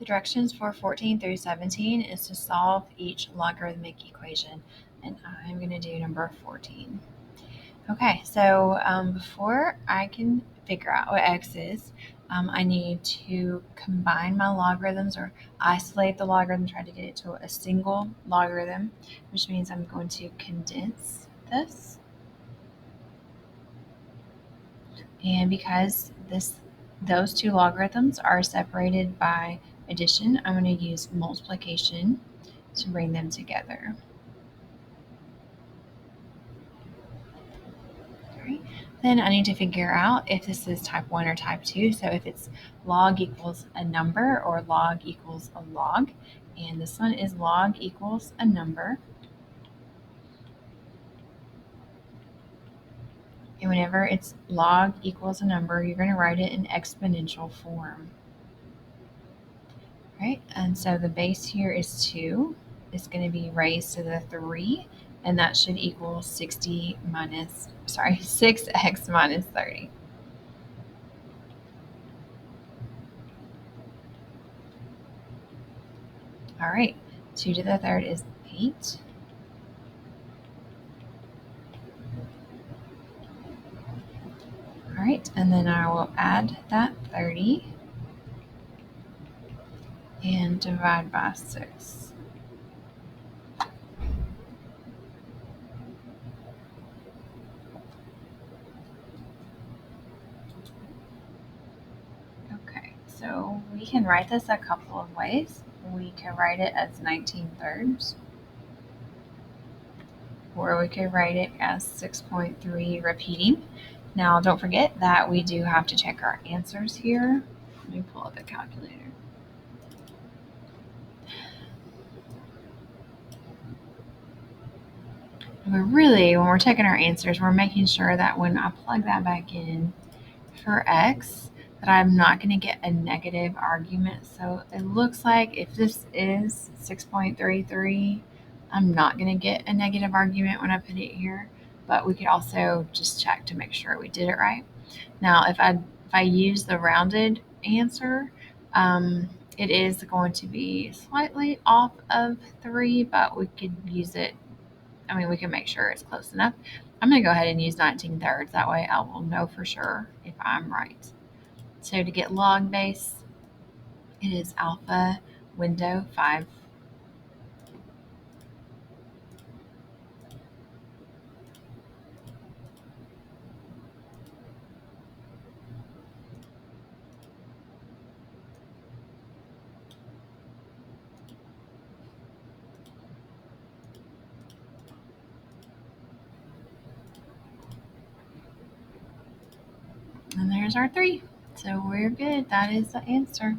The directions for 14 through 17 is to solve each logarithmic equation, and I'm going to do number 14. Okay, so before I can figure out what x is, I need to combine my logarithms or isolate the logarithm, try to get it to a single logarithm, which means I'm going to condense this. And because those two logarithms are separated by addition, I'm going to use multiplication to bring them together. Right. Then I need to figure out if this is type 1 or type 2. So if it's log equals a number or log equals a log. And this one is log equals a number. And whenever it's log equals a number, you're going to write it in exponential form. Right? And so the base here is 2. It's going to be raised to the 3. And that should equal 6x minus 30. All right, 2 to the third is 8. All right, and then I will add that 30 and divide by 6. Okay, so we can write this a couple of ways. We can write it as 19 thirds, or we could write it as 6.3 repeating. Now, don't forget that we do have to check our answers here. Let me pull up the calculator. But really, when we're checking our answers, we're making sure that when I plug that back in for x, that I'm not going to get a negative argument. So it looks like if this is 6.33, I'm not going to get a negative argument when I put it here, but we could also just check to make sure we did it right. Now, if I use the rounded answer, it is going to be slightly off of 3, but we could use it. I mean, we can make sure it's close enough. I'm going to go ahead and use 19 thirds. That way I will know for sure if I'm right. So to get log base, it is alpha window 5. And there's our 3. So we're good. That is the answer.